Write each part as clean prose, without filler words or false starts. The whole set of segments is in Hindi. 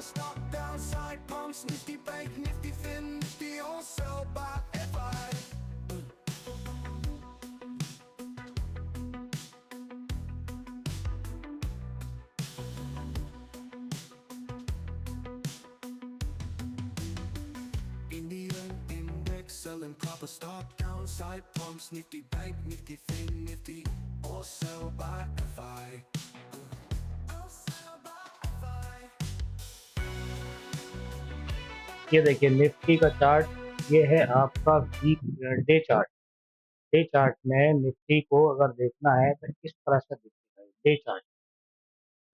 stock, downside pumps, nifty bank, nifty fin, nifty all sell by FI. Indian index selling proper stock, downside pumps, nifty bank, nifty fin, nifty all sell by FI. All sell by FI. ये देखिए निफ्टी का चार्ट। ये है आपका week day chart. Day chart में निफ्टी को अगर देखना है तो इस तरह से दिखेगा डे चार्ट।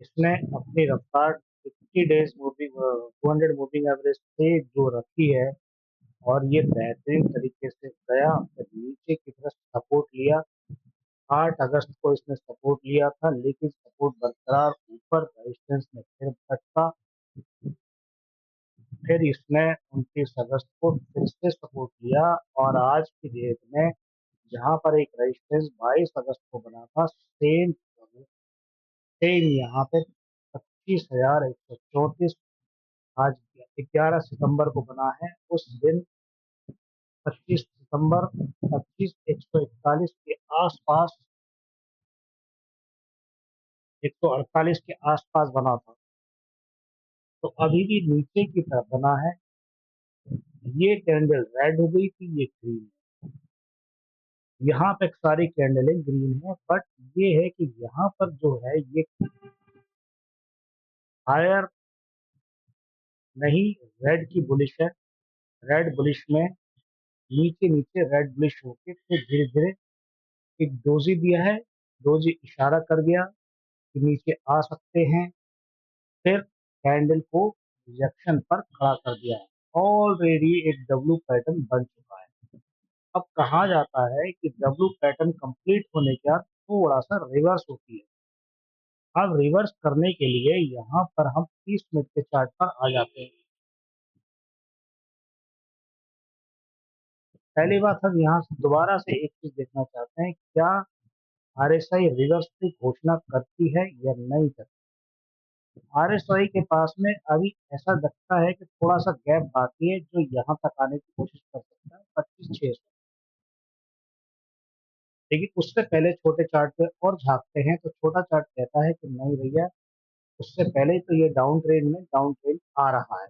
इसने अपनी रफ्तार 50 डेज मूविंग 200 मूविंग एवरेज से जो रखी है, और ये बेहतरीन तरीके से गया, फिर नीचे की तरफ सपोर्ट लिया। 8 अगस्त को इसने सपोर्ट लिया था, लेकिन सपोर्ट बरकरार, ऊपर रेजिस्टेंस में फिर झटका। फिर इसने 29 अगस्त को फिर से सपोर्ट लिया, और आज की डेट में जहां पर एक रेजिस्टेंस 22 अगस्त को बना था, सेम सेम यहाँ पे 25,134 आज 11 सितंबर को बना है। उस दिन 25 सितंबर 25,141 के आसपास, 148 के आसपास बना था। तो अभी भी नीचे की तरफ बना है। ये कैंडल रेड हो गई थी, ये ग्रीन। यहाँ पे सारी कैंडलें ग्रीन है, बट ये है कि यहाँ पर जो है ये हायर नहीं, रेड की बुलिश है। रेड बुलिश में नीचे नीचे रेड बुलिश होके फिर धीरे धीरे एक डोजी दिया है। डोजी इशारा कर दिया कि नीचे आ सकते हैं। फिर कैंडल को रिजेक्शन पर खड़ा कर दिया है। ऑलरेडी एक डब्ल्यू पैटर्न बन चुका है। अब कहा जाता है कि डब्ल्यू पैटर्न कंप्लीट होने के बाद थोड़ा सा रिवर्स होती है। अब रिवर्स करने के लिए यहाँ पर हम 30 मिनट के चार्ट पर आ जाते हैं। पहली बात, हम यहाँ से दोबारा से एक चीज देखना चाहते हैं, क्या आरएसआई रिवर्स की घोषणा करती है या नहीं करती। आरएसआई के पास में अभी ऐसा लगता है कि थोड़ा सा गैप बाकी है, जो यहाँ तक आने की कोशिश कर सकता है 25,600। लेकिन उससे पहले छोटे चार्ट पे और झांकते हैं तो छोटा चार्ट कहता है कि नहीं भैया, उससे पहले तो ये डाउन ट्रेंड में डाउन ट्रेंड आ रहा है।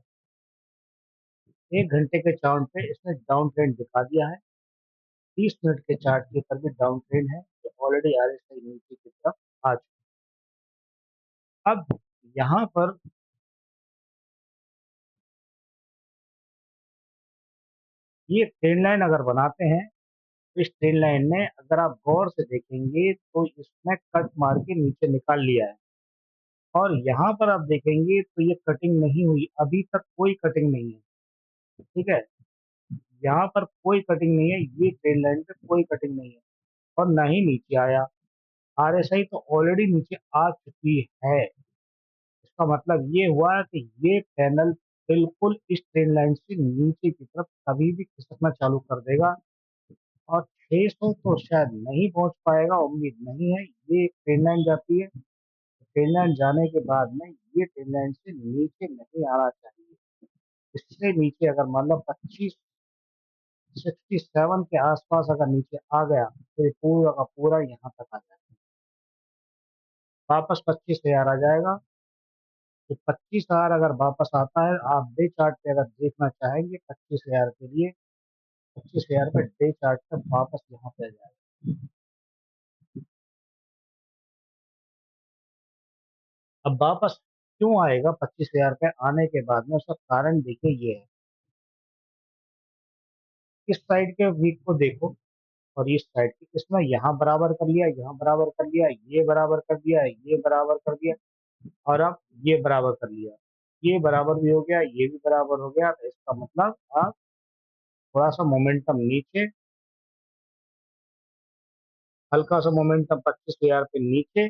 1 घंटे के चार्ट पे इसने डाउन ट्रेंड दिखा दिया है। 30 मिनट के चार्ट के ऊपर भी डाउन ट्रेंड है, जो ऑलरेडी आरएसआई नीचे की तरफ आ चुका है। अब यहाँ पर ये ट्रेंड लाइन अगर बनाते हैं, तो इस ट्रेंड लाइन में अगर आप गौर से देखेंगे तो इसने कट मार के नीचे निकाल लिया है। और यहाँ पर आप देखेंगे तो ये कटिंग नहीं हुई, अभी तक कोई कटिंग नहीं है। ठीक है, यहाँ पर कोई कटिंग नहीं है, ये ट्रेंड लाइन पे कोई कटिंग नहीं है, और ना ही नीचे आया। आरएसआई तो ऑलरेडी नीचे आ चुकी है। इसका मतलब ये हुआ कि ये पैनल बिल्कुल इस ट्रेंड लाइन से नीचे की तरफ कभी भी खिसकना चालू कर देगा, और 600 तो शायद नहीं पहुंच पाएगा, उम्मीद नहीं है। ये ट्रेंड लाइन जाती है, ट्रेंड लाइन जाने के बाद में ये ट्रेंड लाइन से नीचे नहीं आना चाहिए। इससे नीचे अगर मान लो 67 के आसपास अगर नीचे आ गया, तो ये पूरा का पूरा यहाँ तक आ जाएगा, वापस 25,000 आ जाएगा। तो 25,000 अगर वापस आता है, आप डे चार्ट पे अगर देखना चाहेंगे 25,000 के लिए, 25,000 पे डे चार्ट पे वापस यहाँ पे आ जाएगा। अब वापस क्यों आएगा 25,000 पे आने के बाद में, उसका कारण देखिए ये है। इस साइड के वीक को देखो, और इस साइड की, इसमें यहाँ बराबर कर लिया, यहाँ बराबर कर लिया, ये बराबर कर दिया, ये बराबर कर दिया, और अब ये बराबर कर लिया। ये बराबर भी हो गया, ये भी बराबर हो गया। तो इसका मतलब आप थोड़ा सा मोमेंटम नीचे, हल्का सा मोमेंटम 25,000 पे नीचे,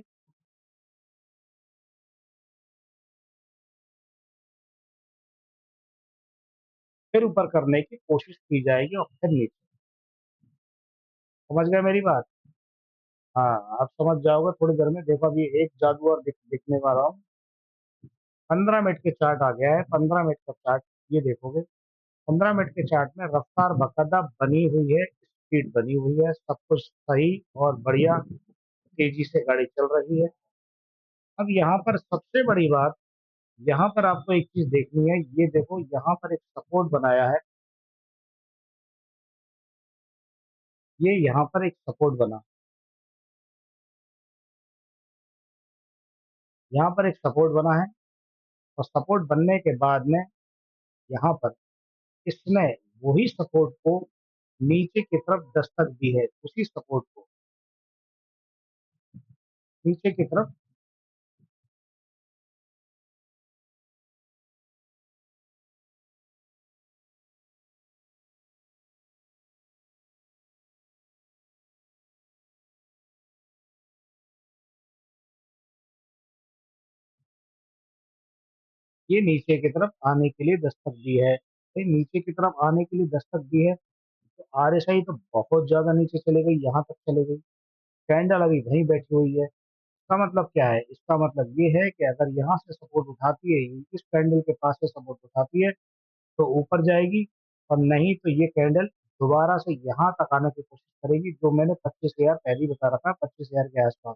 फिर ऊपर करने की कोशिश की जाएगी, और फिर नीचे। समझ गए मेरी बात? हाँ, आप समझ जाओगे थोड़ी देर में। देखो अभी एक जादू और दिखने वाला हूँ। 15 मिनट के चार्ट आ गया है। 15 मिनट का चार्ट ये देखोगे, 15 मिनट के चार्ट में रफ्तार बाकायदा बनी हुई है, स्पीड बनी हुई है, सब कुछ सही और बढ़िया तेजी से गाड़ी चल रही है। अब यहाँ पर सबसे बड़ी बात, यहाँ पर आपको एक चीज देखनी है, ये देखो यहाँ पर एक सपोर्ट बनाया है, ये यहाँ पर एक सपोर्ट बना, यहाँ पर एक सपोर्ट बना है, और सपोर्ट बनने के बाद में यहाँ पर इसने वही सपोर्ट को नीचे की तरफ दस्तक दी है, उसी सपोर्ट को नीचे की तरफ, ये नीचे की तरफ आने के लिए दस्तक दी है। ये नीचे की तरफ आने के लिए दस्तक दी है, तो आरएसआई तो बहुत ज्यादा नीचे चले गई, यहाँ तक चले गई। कैंडल अभी वहीं बैठी हुई है। इसका मतलब क्या है? इसका मतलब ये है कि अगर यहाँ से सपोर्ट उठाती है, इस कैंडल के पास से सपोर्ट उठाती है, तो ऊपर जाएगी, और नहीं तो ये कैंडल दोबारा से यहाँ तक आने की कोशिश करेगी, जो मैंने 25,000 पहले ही बता रखा है, 25,000 के आसपास।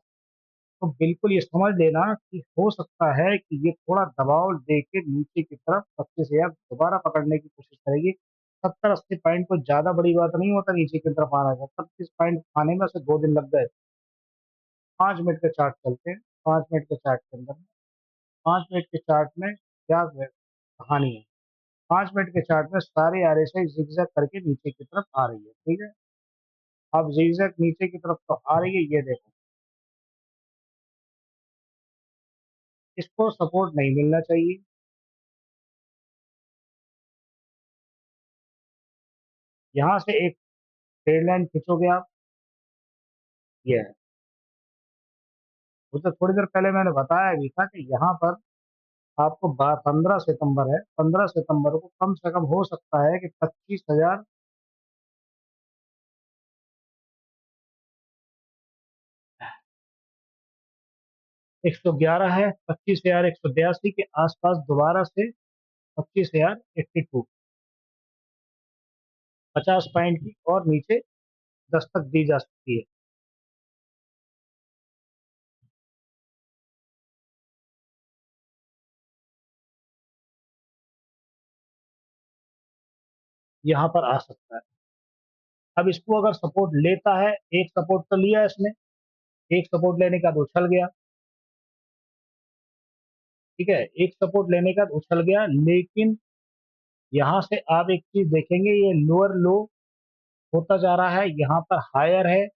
तो बिल्कुल ये समझ लेना कि हो सकता है कि ये थोड़ा दबाव दे के नीचे की तरफ 25,000 दोबारा पकड़ने की कोशिश करेगी। 70-80 पॉइंट को ज्यादा बड़ी बात नहीं होता नीचे की तरफ आना का, 25 पॉइंट आने में से 2 दिन लग गए। 5 मिनट के चार्ट चलते हैं, 5 मिनट के चार्ट के अंदर, 5 मिनट के चार्ट में क्या कहानी है? 5 मिनट के चार्ट में सारे आरएसआई जिगजैग करके नीचे की तरफ आ रही है, ठीक है। अब जिगजैग नीचे की तरफ तो आ रही है, ये देखो, इसको सपोर्ट नहीं मिलना चाहिए। यहाँ से एक ट्रेड लाइन खींचोगे आप, ये है। वो तो थोड़ी देर पहले मैंने बताया भी था कि यहाँ पर आपको 15 सितंबर है, 15 सितंबर को कम से कम हो सकता है कि 25,111 है, 25,182 के आसपास दोबारा से 25,082, 50 पॉइंट की और नीचे दस्तक दी जा सकती है। यहाँ पर आ सकता है। अब इसको अगर सपोर्ट लेता है, एक सपोर्ट तो लिया इसने, एक सपोर्ट लेने के बाद उछल गया, ठीक है, एक सपोर्ट लेने के बाद उछल गया, लेकिन यहाँ से आप एक चीज देखेंगे, ये लोअर लो होता जा रहा है, यहाँ पर हायर है,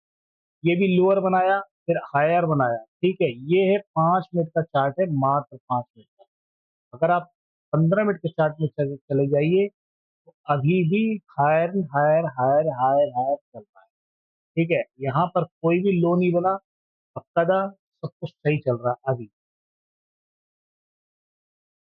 ये भी लोअर बनाया, फिर हायर बनाया, ठीक है। ये है 5 मिनट का चार्ट है, मात्र 5 मिनट का। अगर आप 15 मिनट के चार्ट में चले जाइए, तो अभी भी higher higher higher higher higher चल रहा है, ठीक है। यहाँ पर कोई भी लो नहीं बना, बकायदा सब कुछ सही चल रहा है अभी।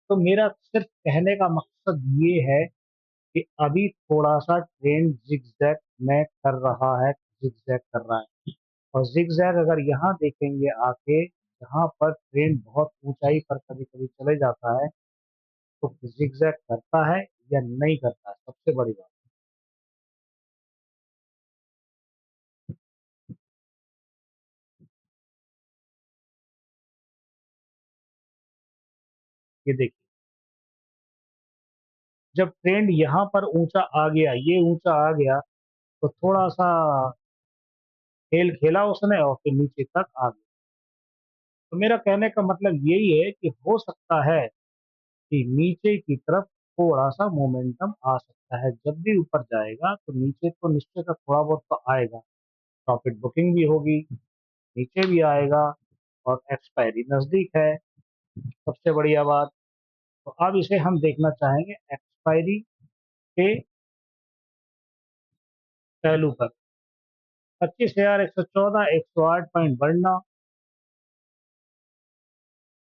तो मेरा सिर्फ कहने का मकसद ये है कि अभी थोड़ा सा ट्रेंड जिगजैग में कर रहा है, जिगजैग कर रहा है। और जिगजैग अगर यहाँ देखेंगे आके, यहाँ पर ट्रेंड बहुत ऊंचाई पर कभी कभी चले जाता है, तो जिगजैग करता है या नहीं करता है, सबसे बड़ी बात। ये देखिए, जब ट्रेंड यहाँ पर ऊंचा आ गया, ये ऊंचा आ गया, तो थोड़ा सा खेल खेला उसने और फिर नीचे तक आ गया। तो मेरा कहने का मतलब यही है कि हो सकता है कि नीचे की तरफ थोड़ा सा मोमेंटम आ सकता है। जब भी ऊपर जाएगा तो नीचे तो निश्चित है, थोड़ा बहुत तो आएगा, प्रॉफिट बुकिंग भी होगी, नीचे भी आएगा, और एक्सपायरी नजदीक है, सबसे बढ़िया बात। तो अब इसे हम देखना चाहेंगे एक्सपायरी के पहलू पर। 25,114, 108 पॉइंट बढ़ना,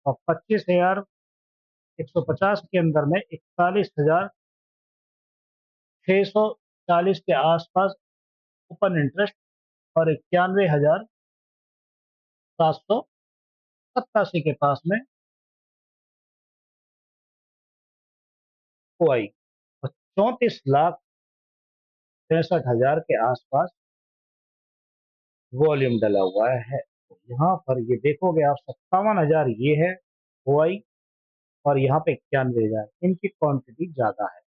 और 25,150 के अंदर में 41,640 के आसपास ओपन इंटरेस्ट, और 91,787 के पास में को आई और 34,63,000 के आसपास वॉल्यूम डला हुआ है। तो यहाँ पर ये देखोगे आप 57,000 ये है OI और यहाँ पे 91,000 इनकी क्वांटिटी ज्यादा है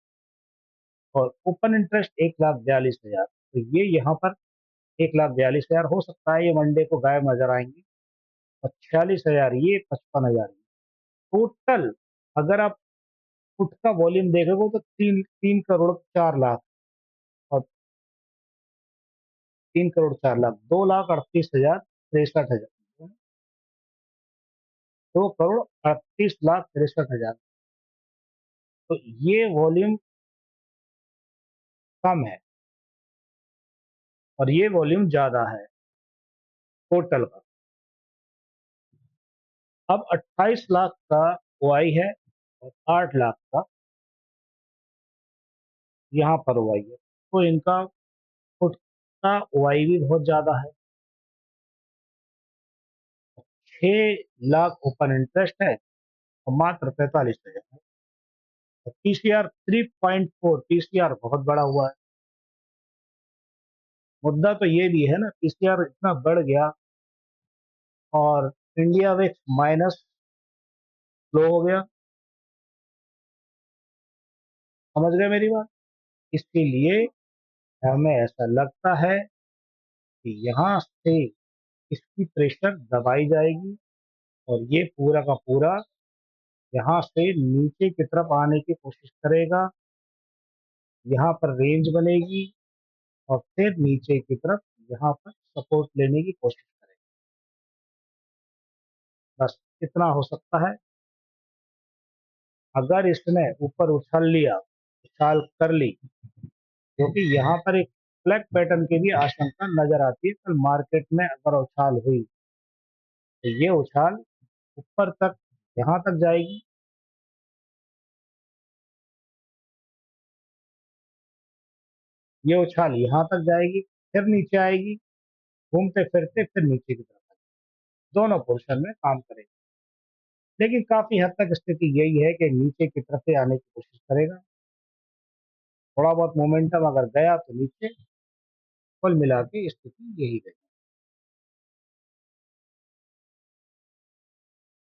और ओपन इंटरेस्ट 1,42,000 तो ये यहाँ पर 1,42,000 हो सकता है ये मंडे को गायब नजर आएंगे और 46,000 ये 55,000 टोटल अगर आप फुट का वॉल्यूम देखोगे तो 3 करोड़ 4 लाख और 3 करोड़ 4 लाख 2,38,63,000 2,38,63,000 तो ये वॉल्यूम कम है और ये वॉल्यूम ज्यादा है टोटल का। अब 28 लाख का OI है और 8 लाख का यहाँ पर OI है तो इनका फुट का OI भी बहुत ज्यादा है। 6 लाख ओपन इंटरेस्ट है और मात्र 45,000 है। TCR 3.4 TCR बहुत बड़ा हुआ है। मुद्दा तो ये भी है ना TCR इतना बढ़ गया और इंडिया विक्स माइनस फ्लो हो गया। समझ गए मेरी बात। इसके लिए हमें ऐसा लगता है कि यहाँ से इसकी प्रेशर दबाई जाएगी और ये पूरा का पूरा यहाँ से नीचे की तरफ आने की कोशिश करेगा। यहाँ पर रेंज बनेगी और फिर नीचे की तरफ यहाँ पर सपोर्ट लेने की कोशिश करेगा। बस इतना हो सकता है। अगर इसने ऊपर उछल लिया उछाल कर ली क्योंकि यहाँ पर एक फ्लैग पैटर्न की भी आशंका नजर आती है कल मार्केट में अगर उछाल हुई तो ये उछाल ऊपर तक यहाँ तक जाएगी। ये उछाल यहाँ तक जाएगी फिर नीचे आएगी घूमते फिरते फिर नीचे की तरफ आएगी। दोनों पोर्शन में काम करेगी लेकिन काफी हद तक स्थिति यही है कि नीचे की तरफ से आने की कोशिश करेगा। थोड़ा बहुत मोमेंटम अगर गया तो नीचे कुल मिला के स्थिति यही रही।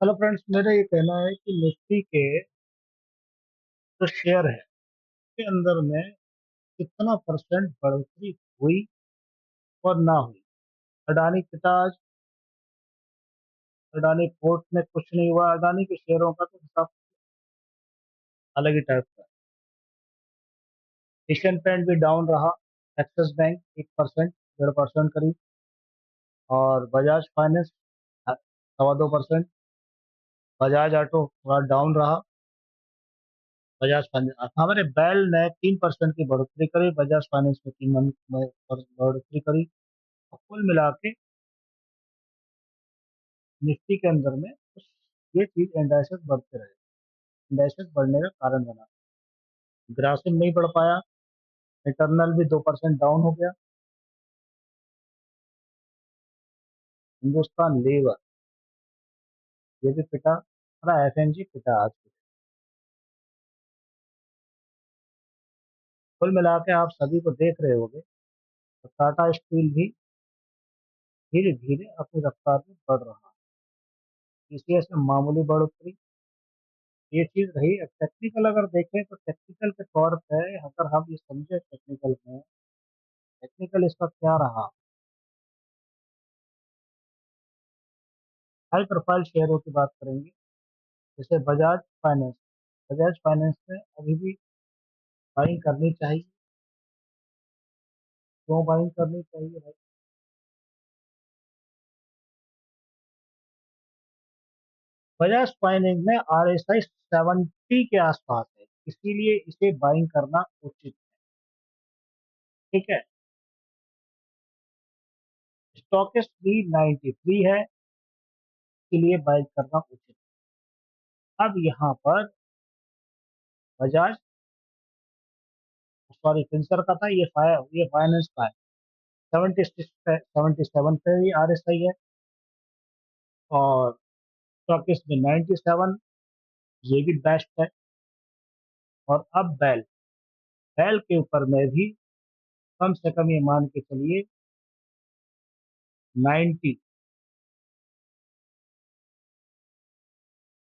हेलो फ्रेंड्स मेरा ये कहना है कि निफ्टी के जो शेयर है के अंदर में कितना परसेंट बढ़ोतरी हुई और ना हुई। अडानी पिता आज अडानी पोर्ट में कुछ नहीं हुआ। अडानी के शेयरों का तो हिसाब अलग ही टाइप का है। एशियन पेंट भी डाउन रहा। एक्सिस बैंक 1% 1.5% करीब और बजाज फाइनेंस 2.25%। बजाज ऑटो थोड़ा डाउन रहा। बजाज फाइनेंस हमारे बैल ने 3% की बढ़ोतरी करी। बजाज फाइनेंस में 3 में बढ़ोतरी करी। और कुल मिला के निफ्टी के अंदर में ये चीज इंडाइसेस बढ़ते रहे। इंडाइसेस बढ़ने का कारण बना। ग्रासिम नहीं बढ़ पाया। इंटरनल भी 2% डाउन हो गया। हिंदुस्तान लेबर ये भी पिटा। पूरा FMG पिटा आज के। कुल मिला के आप सभी को देख रहे होंगे तो टाटा स्टील भी धीरे धीरे अपनी रफ्तार में बढ़ रहा है। TCS में मामूली बढ़ोतरी ये चीज रही। अब टेक्निकल अगर देखें तो टेक्निकल के तौर पे अगर हम ये समझे टेक्निकल में टेक्निकल इसका क्या रहा। हाई प्रोफाइल शेयरों की बात करेंगे जैसे बजाज फाइनेंस। बजाज फाइनेंस में अभी भी बाइंग करनी चाहिए। क्यों बाइंग करनी चाहिए भाई। बजाज फाइनेंस में RSI 70 के आसपास है इसीलिए इसे बाइंग करना उचित है। ठीक है। स्टॉकिस्ट भी 93 है इसलिए बाइंग करना उचित है। अब यहाँ पर बजाज सॉरी फिंसर का था ये फाइनेंस का है। 77 पे भी RSI है और स्टॉकिस्ट में 97 ये भी बेस्ट है। और अब बेल, बेल के ऊपर में भी कम से कम ये मान के चलिए 90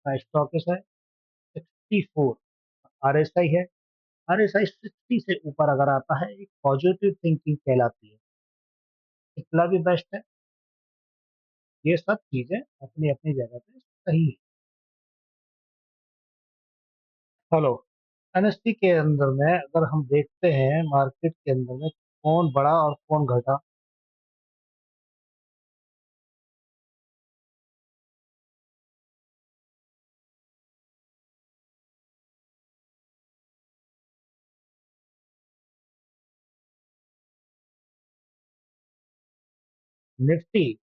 का स्टॉकिस है, 64 आरएसआई है। आरएसआई 60 से ऊपर अगर आता है एक पॉजिटिव थिंकिंग कहलाती है, इतना भी बेस्ट है। ये सब चीजें अपनी अपनी जगह पे सही है। चलो, एनएसटी के अंदर में अगर हम देखते हैं मार्केट के अंदर में कौन बढ़ा और कौन घटा। निफ्टी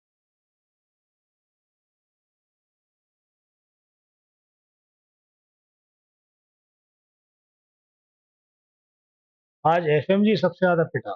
आज एफएमजी सबसे ज्यादा पिटा।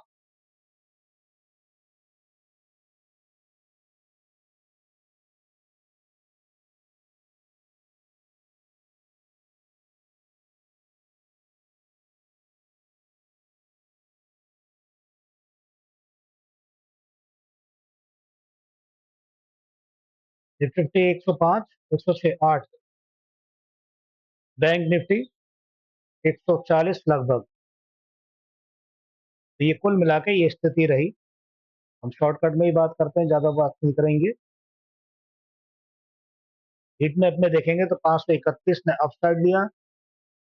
निफ्टी 105, 106, 8। बैंक निफ्टी 140 लगभग। तो ये कुल मिला के ये स्थिति रही। हम शॉर्टकट में ही बात करते हैं, ज्यादा बात नहीं करेंगे। हिट मैप में देखेंगे तो 531 ने अपसाइड लिया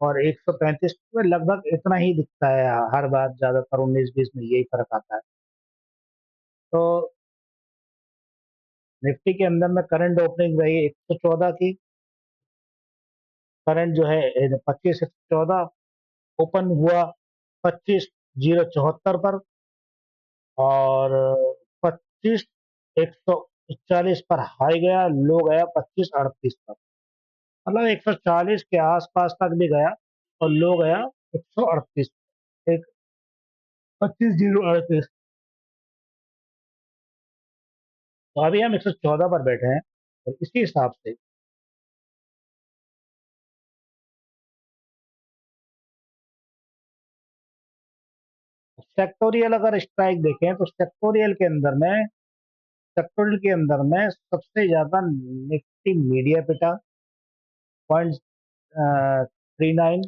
और 135 में लगभग इतना ही दिखता है हर बार, ज्यादातर 19-20 में यही फर्क आता है। तो निफ्टी के अंदर में करंट ओपनिंग रही 114 की। करंट जो है 25 114 ओपन हुआ 25,074 पर, और 25,140 पर हाई गया, लो गया 25,38 पर। मतलब 140 के आसपास तक भी गया और लो गया 138, एक 25,038। तो अभी हम 114 पर बैठे हैं और इसी हिसाब से सेक्टोरियल अगर स्ट्राइक देखें तो सेक्टोरियल के अंदर में सबसे ज्यादा निफ्टी मीडिया पिटा 0.39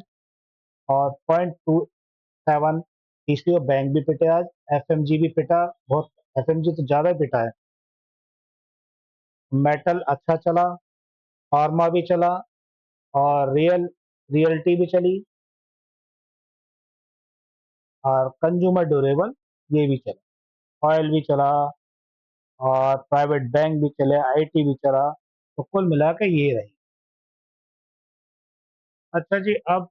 और 0.27। पीसीओ बैंक भी पिटे आज, एफएमजी भी पिटा बहुत, एफएमजी तो ज्यादा ही पिटा है। मेटल अच्छा चला, फार्मा भी चला, और रियल्टी भी चली, और कंज्यूमर ड्यूरेबल ये भी चला, ऑयल भी चला, और प्राइवेट बैंक भी चले, आईटी भी चला। तो कुल मिला के ये रही। अच्छा जी, अब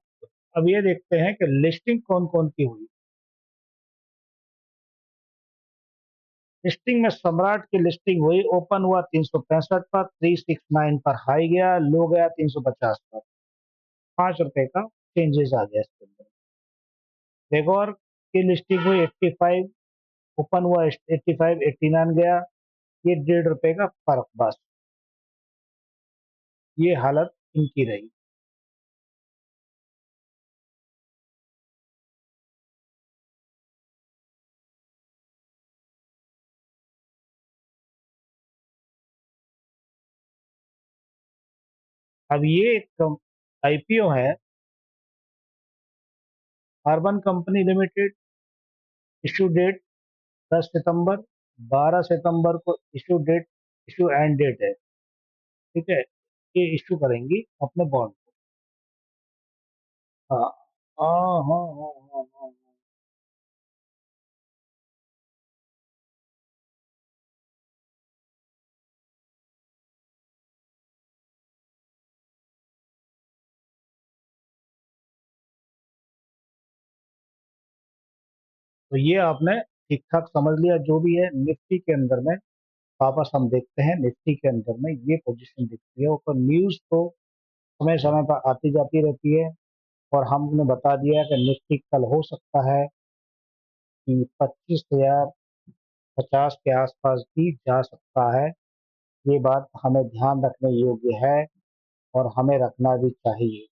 ये देखते हैं कि लिस्टिंग कौन कौन की हुई। लिस्टिंग में सम्राट की लिस्टिंग हुई, ओपन हुआ 365 पर, 369 पर हाई गया, लो गया 350 पर। 5 रुपए का चेंजेस आ गया इसके अंदर। बेगौर की लिस्टिंग हुई 85, ओपन हुआ 85, 89 गया, ये 1.5 रुपए का फर्क बस। ये हालत इनकी रही। अब ये एक आईपीओ है, Urban Company Limited. Issue date 10 सितंबर, 12 सितंबर को issue date, issue end date है। ठीक है, ये इशू करेंगी अपने बॉन्ड को। हाँ हाँ हाँ हाँ हाँ हाँ। तो ये आपने ठीक ठाक समझ लिया जो भी है निफ्टी के अंदर में। वापस हम देखते हैं निफ्टी के अंदर में ये पोजीशन दिखती है ऊपर। न्यूज तो समय समय पर आती जाती रहती है, और हमने बता दिया है कि निफ्टी कल हो सकता है कि 25,050 के आसपास भी जा सकता है। ये बात हमें ध्यान रखने योग्य है और हमें रखना भी चाहिए।